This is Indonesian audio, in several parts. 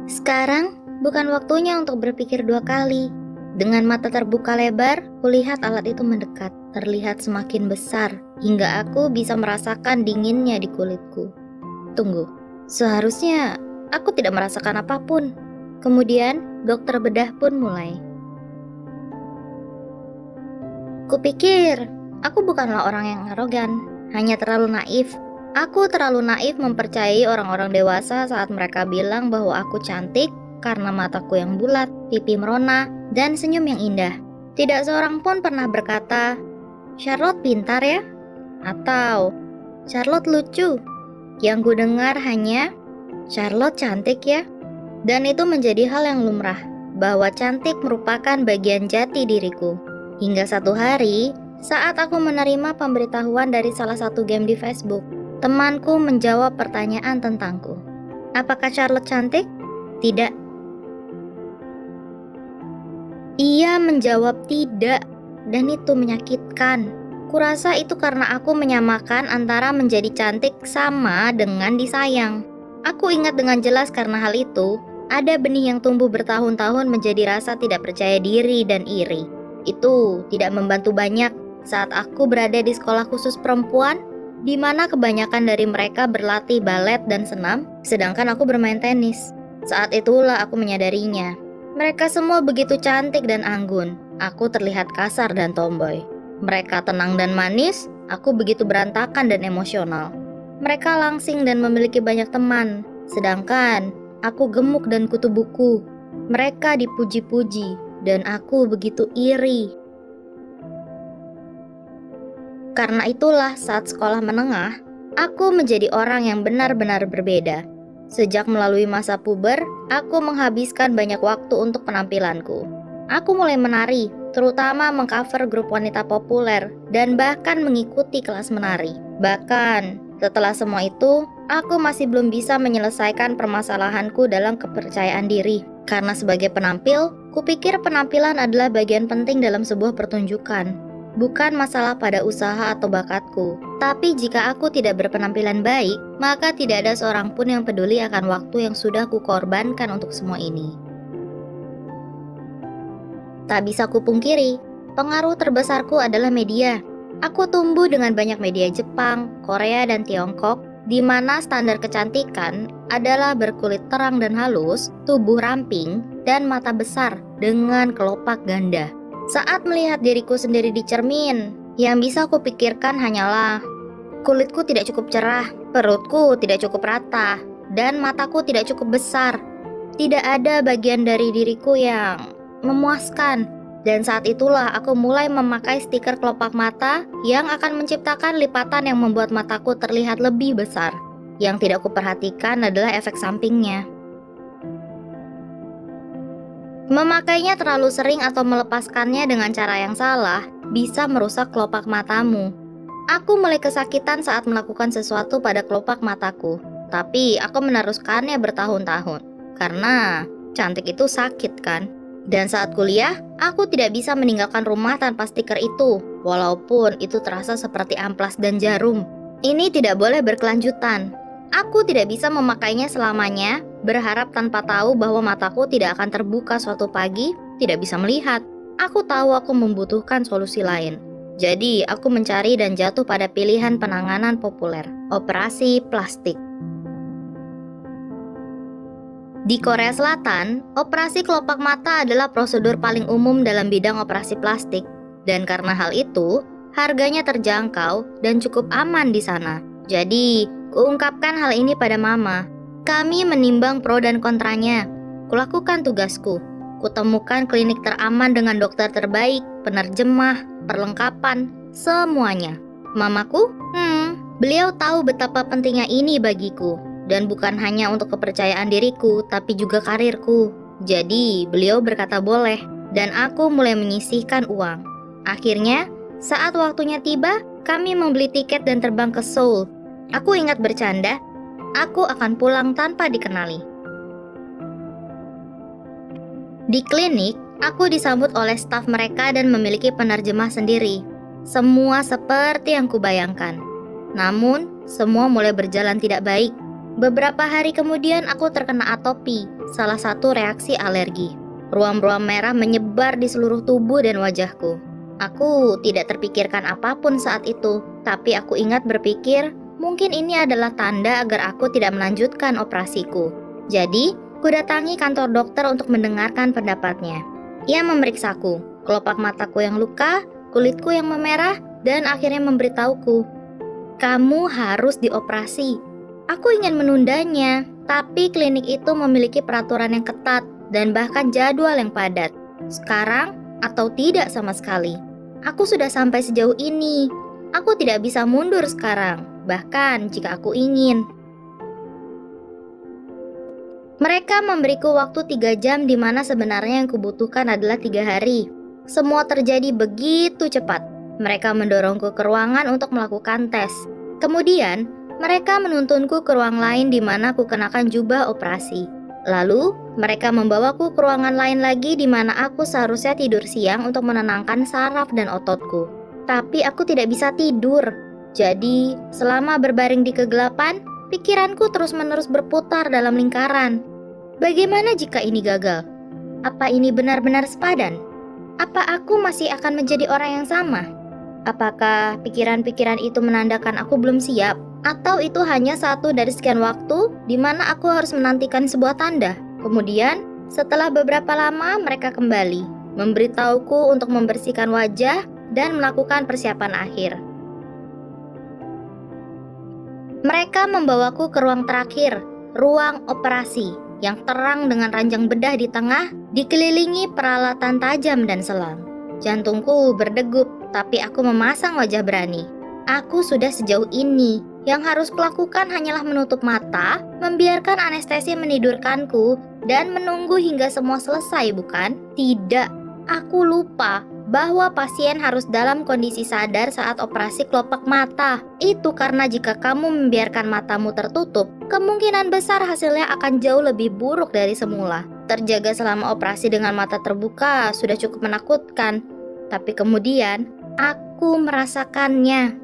Sekarang bukan waktunya untuk berpikir dua kali. Dengan mata terbuka lebar, kulihat alat itu mendekat, terlihat semakin besar, hingga aku bisa merasakan dinginnya di kulitku. Tunggu, seharusnya aku tidak merasakan apapun. Kemudian, dokter bedah pun mulai. Kupikir, aku bukanlah orang yang arogan, hanya terlalu naif. Aku terlalu naif mempercayai orang-orang dewasa saat mereka bilang bahwa aku cantik karena mataku yang bulat, pipi merona, dan senyum yang indah. Tidak seorang pun pernah berkata, Charlotte pintar ya? Atau, Charlotte lucu. Yang ku dengar hanya, Charlotte cantik ya? Dan itu menjadi hal yang lumrah, bahwa cantik merupakan bagian jati diriku. Hingga satu hari, saat aku menerima pemberitahuan dari salah satu game di Facebook, temanku menjawab pertanyaan tentangku. Apakah Charlotte cantik? Tidak. Ia menjawab tidak, dan itu menyakitkan. Kurasa itu karena aku menyamakan antara menjadi cantik sama dengan disayang. Aku ingat dengan jelas karena hal itu, ada benih yang tumbuh bertahun-tahun menjadi rasa tidak percaya diri dan iri. Itu tidak membantu banyak saat aku berada di sekolah khusus perempuan, di mana kebanyakan dari mereka berlatih balet dan senam, sedangkan aku bermain tenis. Saat itulah aku menyadarinya. Mereka semua begitu cantik dan anggun. Aku terlihat kasar dan tomboy. Mereka tenang dan manis, aku begitu berantakan dan emosional. Mereka langsing dan memiliki banyak teman, sedangkan aku gemuk dan kutu buku. Mereka dipuji-puji, dan aku begitu iri. Karena itulah saat sekolah menengah, aku menjadi orang yang benar-benar berbeda. Sejak melalui masa puber, aku menghabiskan banyak waktu untuk penampilanku. Aku mulai menari, terutama mengcover grup wanita populer, dan bahkan mengikuti kelas menari. Bahkan, setelah semua itu, aku masih belum bisa menyelesaikan permasalahanku dalam kepercayaan diri. Karena sebagai penampil, kupikir penampilan adalah bagian penting dalam sebuah pertunjukan. Bukan masalah pada usaha atau bakatku, tapi jika aku tidak berpenampilan baik, maka tidak ada seorang pun yang peduli akan waktu yang sudah kukorbankan untuk semua ini. Tak bisa kupungkiri, pengaruh terbesarku adalah media. Aku tumbuh dengan banyak media Jepang, Korea, dan Tiongkok, di mana standar kecantikan adalah berkulit terang dan halus, tubuh ramping, dan mata besar dengan kelopak ganda. Saat melihat diriku sendiri di cermin, yang bisa kupikirkan hanyalah kulitku tidak cukup cerah, perutku tidak cukup rata, dan mataku tidak cukup besar. Tidak ada bagian dari diriku yang memuaskan. Dan saat itulah aku mulai memakai stiker kelopak mata yang akan menciptakan lipatan yang membuat mataku terlihat lebih besar. Yang tidak kuperhatikan adalah efek sampingnya. Memakainya terlalu sering atau melepaskannya dengan cara yang salah bisa merusak kelopak matamu. Aku mulai kesakitan saat melakukan sesuatu pada kelopak mataku, tapi aku meneruskannya bertahun-tahun karena cantik itu sakit kan. Dan saat kuliah, aku tidak bisa meninggalkan rumah tanpa stiker itu, walaupun itu terasa seperti amplas dan jarum. Ini tidak boleh berkelanjutan. Aku tidak bisa memakainya selamanya, berharap tanpa tahu bahwa mataku tidak akan terbuka suatu pagi, tidak bisa melihat. Aku tahu aku membutuhkan solusi lain. Jadi, aku mencari dan jatuh pada pilihan penanganan populer, operasi plastik. Di Korea Selatan, operasi kelopak mata adalah prosedur paling umum dalam bidang operasi plastik. Dan karena hal itu, harganya terjangkau dan cukup aman di sana. Jadi, kuungkapkan hal ini pada mama. Kami menimbang pro dan kontranya. Kulakukan tugasku. Kutemukan klinik teraman dengan dokter terbaik, penerjemah, perlengkapan, semuanya. Mamaku? Beliau tahu betapa pentingnya ini bagiku. Dan bukan hanya untuk kepercayaan diriku, tapi juga karirku. Jadi, beliau berkata boleh, dan aku mulai menyisihkan uang. Akhirnya, saat waktunya tiba, kami membeli tiket dan terbang ke Seoul. Aku ingat bercanda, aku akan pulang tanpa dikenali. Di klinik, aku disambut oleh staf mereka dan memiliki penerjemah sendiri. Semua seperti yang kubayangkan. Namun, semua mulai berjalan tidak baik. Beberapa hari kemudian aku terkena atopi, salah satu reaksi alergi. Ruam-ruam merah menyebar di seluruh tubuh dan wajahku. Aku tidak terpikirkan apapun saat itu, tapi aku ingat berpikir, mungkin ini adalah tanda agar aku tidak melanjutkan operasiku. Jadi, kudatangi kantor dokter untuk mendengarkan pendapatnya. Ia memeriksaku, kelopak mataku yang luka, kulitku yang memerah, dan akhirnya memberitahuku, "Kamu harus dioperasi." Aku ingin menundanya, tapi klinik itu memiliki peraturan yang ketat dan bahkan jadwal yang padat. Sekarang atau tidak sama sekali. Aku sudah sampai sejauh ini. Aku tidak bisa mundur sekarang, bahkan jika aku ingin. Mereka memberiku waktu 3 jam di mana sebenarnya yang kubutuhkan adalah 3 hari. Semua terjadi begitu cepat. Mereka mendorongku ke ruangan untuk melakukan tes. Kemudian, mereka menuntunku ke ruang lain di mana aku kenakan jubah operasi. Lalu, mereka membawaku ke ruangan lain lagi di mana aku seharusnya tidur siang untuk menenangkan saraf dan ototku. Tapi aku tidak bisa tidur. Jadi, selama berbaring di kegelapan, pikiranku terus-menerus berputar dalam lingkaran. Bagaimana jika ini gagal? Apa ini benar-benar sepadan? Apa aku masih akan menjadi orang yang sama? Apakah pikiran-pikiran itu menandakan aku belum siap? Atau itu hanya satu dari sekian waktu di mana aku harus menantikan sebuah tanda? Kemudian, setelah beberapa lama mereka kembali, memberitahuku untuk membersihkan wajah dan melakukan persiapan akhir. Mereka membawaku ke ruang terakhir, ruang operasi, yang terang dengan ranjang bedah di tengah, dikelilingi peralatan tajam dan selang. Jantungku berdegup, tapi aku memasang wajah berani. Aku sudah sejauh ini. Yang harus kulakukan hanyalah menutup mata, membiarkan anestesi menidurkanku, dan menunggu hingga semua selesai, bukan? Tidak, aku lupa bahwa pasien harus dalam kondisi sadar saat operasi kelopak mata. Itu karena jika kamu membiarkan matamu tertutup, kemungkinan besar hasilnya akan jauh lebih buruk dari semula. Terjaga selama operasi dengan mata terbuka sudah cukup menakutkan, tapi kemudian aku merasakannya.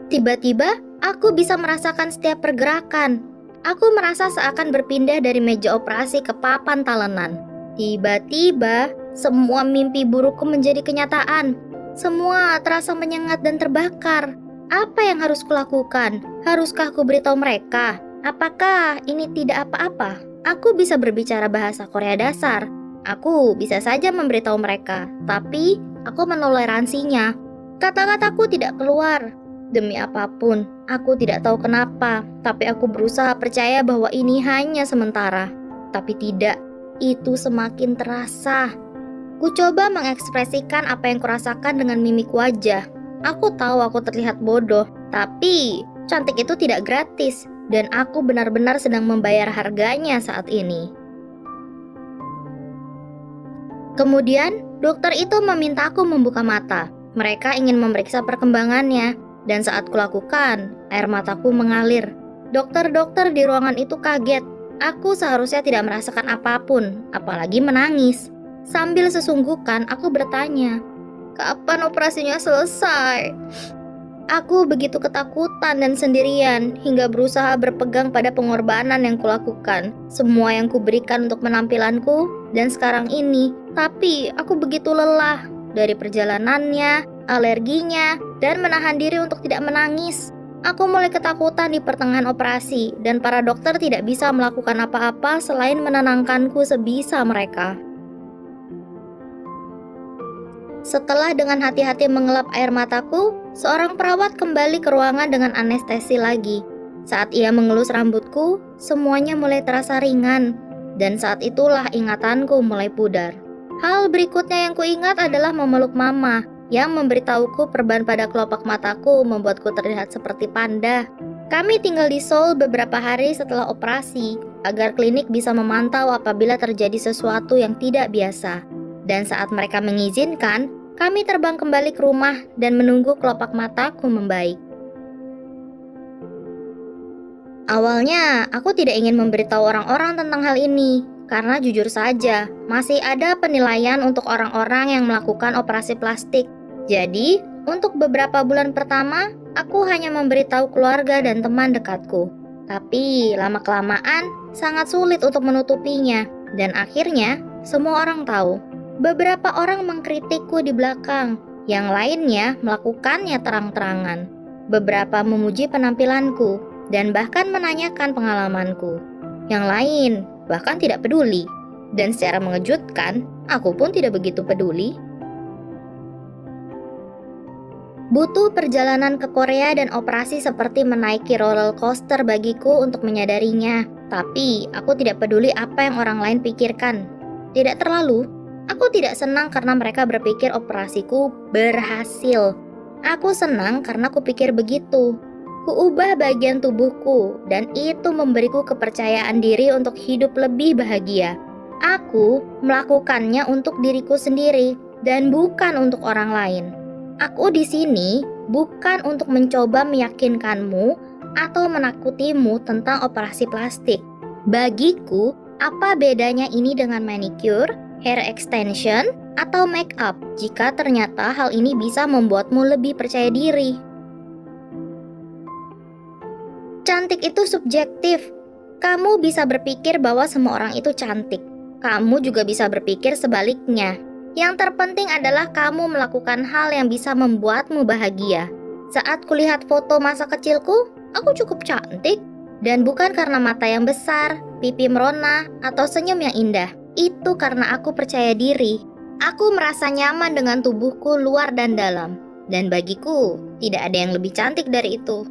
Tiba-tiba, aku bisa merasakan setiap pergerakan. Aku merasa seakan berpindah dari meja operasi ke papan talenan. Tiba-tiba, semua mimpi burukku menjadi kenyataan. Semua terasa menyengat dan terbakar. Apa yang harus kulakukan? Haruskah aku beritahu mereka? Apakah ini tidak apa-apa? Aku bisa berbicara bahasa Korea dasar. Aku bisa saja memberitahu mereka, tapi aku menoleransinya. Kata-kataku tidak keluar. Demi apapun, aku tidak tahu kenapa, tapi aku berusaha percaya bahwa ini hanya sementara. Tapi tidak, itu semakin terasa. Ku coba mengekspresikan apa yang kurasakan dengan mimik wajah. Aku tahu aku terlihat bodoh, tapi cantik itu tidak gratis, dan aku benar-benar sedang membayar harganya saat ini. Kemudian, dokter itu meminta aku membuka mata. Mereka ingin memeriksa perkembangannya. Dan saat kulakukan, air mataku mengalir. Dokter-dokter di ruangan itu kaget. Aku seharusnya tidak merasakan apapun, apalagi menangis. Sambil sesungguhkan, aku bertanya, "Kapan operasinya selesai?" Aku begitu ketakutan dan sendirian, hingga berusaha berpegang pada pengorbanan yang kulakukan. Semua yang kuberikan untuk penampilanku, dan sekarang ini. Tapi aku begitu lelah dari perjalanannya, alerginya, dan menahan diri untuk tidak menangis. Aku mulai ketakutan di pertengahan operasi, dan para dokter tidak bisa melakukan apa-apa selain menenangkanku sebisa mereka. Setelah dengan hati-hati mengelap air mataku, seorang perawat kembali ke ruangan dengan anestesi lagi. Saat ia mengelus rambutku, semuanya mulai terasa ringan, dan saat itulah ingatanku mulai pudar. Hal berikutnya yang kuingat adalah memeluk mama, yang memberitahuku perban pada kelopak mataku membuatku terlihat seperti panda. Kami tinggal di Seoul beberapa hari setelah operasi, agar klinik bisa memantau apabila terjadi sesuatu yang tidak biasa. Dan saat mereka mengizinkan, kami terbang kembali ke rumah dan menunggu kelopak mataku membaik. Awalnya, aku tidak ingin memberitahu orang-orang tentang hal ini, karena jujur saja, masih ada penilaian untuk orang-orang yang melakukan operasi plastik. Jadi, untuk beberapa bulan pertama, Aku hanya memberitahu keluarga dan teman dekatku. Tapi lama-kelamaan sangat sulit untuk menutupinya. Dan akhirnya semua orang tahu. Beberapa orang mengkritikku di belakang. Yang lainnya melakukannya terang-terangan. Beberapa memuji penampilanku dan bahkan menanyakan pengalamanku. Yang lain bahkan tidak peduli. Dan secara mengejutkan, aku pun tidak begitu peduli. Butuh perjalanan ke Korea dan operasi seperti menaiki roller coaster bagiku untuk menyadarinya. Tapi aku tidak peduli apa yang orang lain pikirkan. Tidak terlalu. Aku tidak senang karena mereka berpikir operasiku berhasil. Aku senang karena kupikir begitu. Kuubah bagian tubuhku dan itu memberiku kepercayaan diri untuk hidup lebih bahagia. Aku melakukannya untuk diriku sendiri dan bukan untuk orang lain. Aku di sini bukan untuk mencoba meyakinkanmu atau menakutimu tentang operasi plastik. Bagiku, apa bedanya ini dengan manicure, hair extension, atau make up jika ternyata hal ini bisa membuatmu lebih percaya diri? Cantik itu subjektif. Kamu bisa berpikir bahwa semua orang itu cantik. Kamu juga bisa berpikir sebaliknya. Yang terpenting adalah kamu melakukan hal yang bisa membuatmu bahagia. Saat kulihat foto masa kecilku, aku cukup cantik. Dan bukan karena mata yang besar, pipi merona, atau senyum yang indah. Itu karena aku percaya diri. Aku merasa nyaman dengan tubuhku luar dan dalam. Dan bagiku, tidak ada yang lebih cantik dari itu.